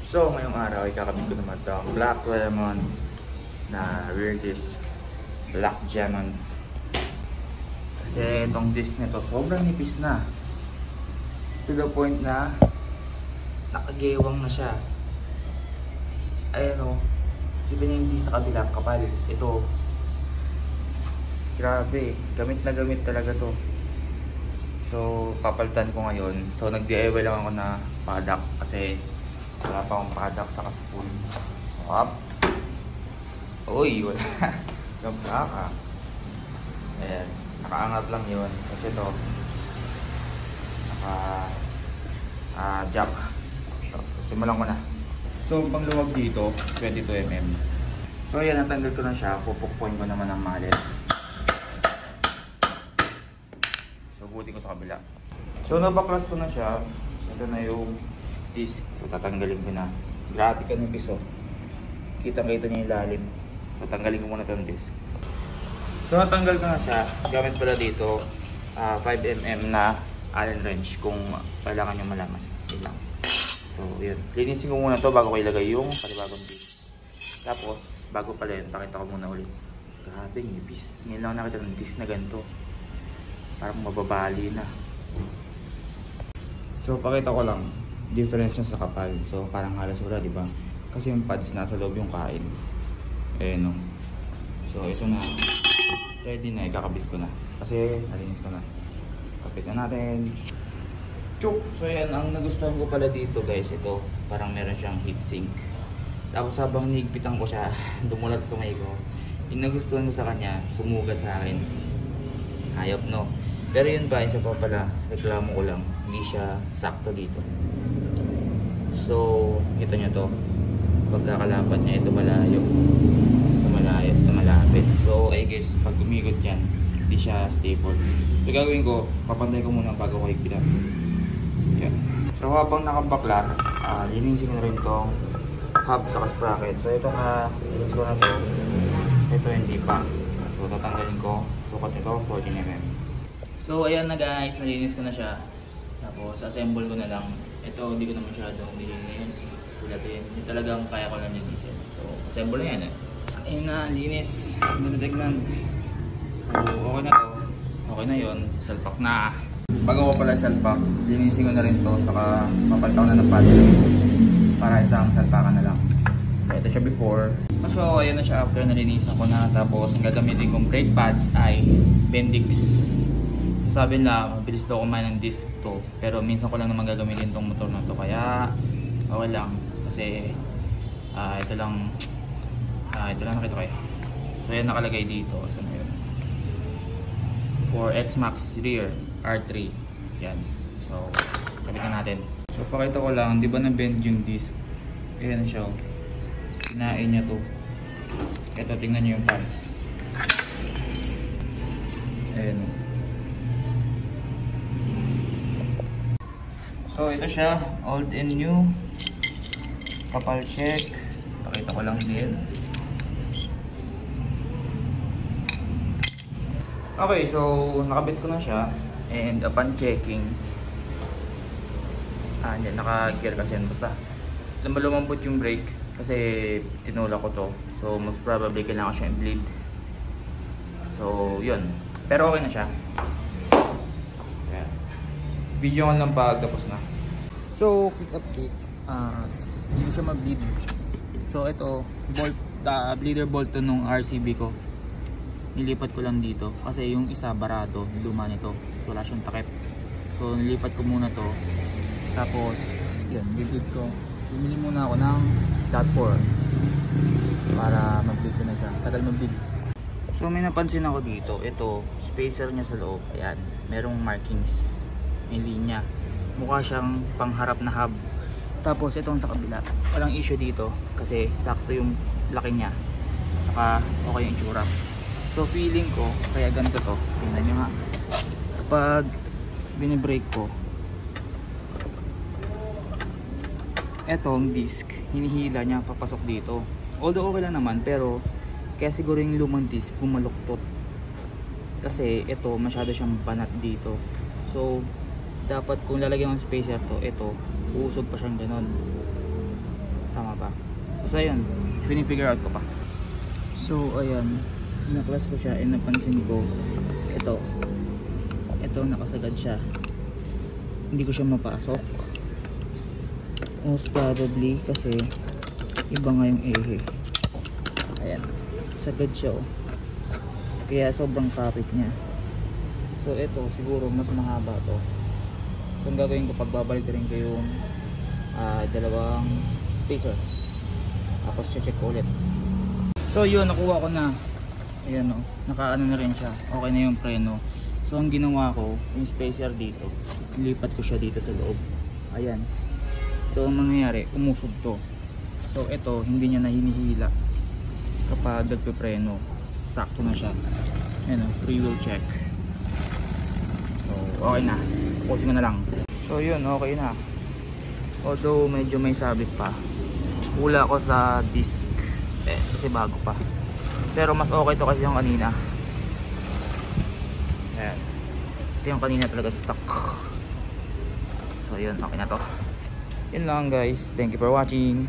So, ngayong araw ay kakabit ko naman itong Black Lemon na rear disc Black Gemon. Kasi itong disc nito sobrang nipis na. To the point na nakagewang na siya. Ayan o. Kita niyo yung disc sa kabila, kapal. Ito. Grabe. Gamit na gamit talaga to. So, papalitan ko ngayon. So, nag-DIY lang ako na paddock kasi wala pa akong paddock sa spool. Up. Uy, wala. Gabra ka. Ayan. Nakaangat lang yun. Kasi ito jack. So, simulan ko na. So, pangluwag dito 22mm. So, ayan. Natanggal ko na siya. Pupukpuin ko naman ang mallet. So, buti ko sa kabila. So, nabaklas ko na siya. Ito na yung disc. So, tatanggalin ko na. Grabe ka ng piso. Kitang-kita niya yung lalim. So, tanggalin ko muna itong disc. So, natanggal ko na siya. Gamit pala dito 5mm na Allen wrench kung kailangan nyo malaman. Yun lang. So, yun. Linisin ko muna to bago ko ilagay yung panibagong disc. Tapos, bago pala yun, pakita ko muna ulit. Grabe, nipis. Ngayon lang nakita ng disc na ganito. Parang mababali na. So, pakita ko lang. Difference niya sa kapal. So, parang halos wala, di ba? Kasi yung pads nasa loob yung kain. Eh, no. So, ito na. Ready na. Ikakabit ko na. Kasi, nalinis ko na. Kapit na natin. Chuk! So, yan. Ang nagustuhan ko pala dito, guys. Ito. Parang meron siyang heatsink. Tapos, habang nigpitan ko siya, dumulas kamay ko. Yung nagustuhan ko sa kanya, sumugat sa akin. Hayop, no? Pero yun ba, isa pa pala, reklamo ko lang. Hindi siya sakto dito. So, kita nyo to. Pagkakalapat niya, ito malayo. Ito malayo, ito malapit. So, I guess, pag umikot yan, hindi siya stable. So, gagawin ko, papantay ko muna bago ko higpitan. Yan. So, habang nakabaklas, linisin ko na rin itong hub sa sprocket. So, ito na, linisin ko na to. Ito hindi pa. So, tatanggalin ko. Sukat nito, 14mm. So, ayan na guys, nalinis ko na siya. Tapos, assemble ko na lang. Ito, hindi ko na masyadong nilinis. Sila din. Hindi talagang kaya ko lang linisin. So, assemble na yan eh. Ayun na, linis. Natitignan. So, okay na to. Okay na yun. Salpak na. Bago ko pala salpak, linisin ko na rin to. Saka, papalitan ko na ng paddle. Para isang salpakan na lang. So, ito siya before. So, ayun na siya after nalinisan ko na. Tapos, ang gagamitin kong brake pads ay Bendix. Sabi nila, mabilis daw kumain ng disc to. Pero minsan ko lang naman gagamitin tong motor na to. Kaya, okay lang. Kasi, ito lang nakita ko eh. So, yan nakalagay dito. So, na yun. For X-Max rear R3. Yan. So, kapitan natin. So, pakita ko lang. Di ba na-bend yung disc? Ayan siya. Kinain niya to. Ito, tingnan niyo yung pads. Ayan. So, ito siya. Old and new. Kapal check. Pakita ko lang din. Okay, so nakabit ko na siya. And upon checking, hindi, naka-gear kasi yan. Basta, lumambot yung brake. Kasi tinula ko to. So, most probably kailangan siya i-bleed. So, yun. Pero okay na siya. Ayan. Video ko lang pag tapos na. So, quick update. Hindi siya ma-bleed. So, ito, bolt, bleeder bolt to nung RCB ko. Nilipat ko lang dito. Kasi yung isa barado, luma nito. So, wala siyang takip. So, nilipat ko muna to. Tapos, yan, bibleed ko. Bumili muna ako ng dot 4 para mag-bleed ko na siya. Tagal mag-bleed. So, may napansin ako dito. Ito, spacer niya sa loob. Ayan, merong markings. May linya. Mukha siyang pangharap na hub. Tapos, itong sa kabila. Walang issue dito. Kasi, sakto yung laki niya. Saka, okay yung itsura. So, feeling ko, kaya ganito to. Tingnan nyo nga. Kapag binibrake ko, etong disc, hinihila niya papasok dito. Although okay lang naman, pero kaya siguro yung lumang disc bumaluktot. Kasi ito, masyado siyang banat dito. So, dapat kung lalagyan ng spacer to, ito, uusog pa siyang ganon. So ayun, figure out ko pa. So ayan, naklas ko siya and napansin ko ito nakasagad siya, hindi ko siya mapasok, most probably kasi iba nga yung ehe. Ayan, sagad siya oh. Kaya sobrang kapit niya. So ito siguro mas mahaba to. So ang gagawin ko, pagbabalik rin ko yung dalawang spacer, tapos check ko ulit. So yun, nakuha ko na. Ayan o, nakaano na rin siya, okay na yung preno. So ang ginawa ko, yung spacer dito, nilipat ko siya dito sa loob. Ayan. So ang mangyayari, umusog to. So ito, hindi niya na hinihila kapag nagpe-preno. Sakto na siya. Ayan o, free wheel check. So okay na, pusin ko na lang. So yun, okay na. Although medyo may sabit pa, wala ko sa disc kasi bago pa. Pero mas okay to kasi yung kanina. Ayan. Kasi yung kanina talaga stuck. So yun, okay na to. Yun lang guys, thank you for watching.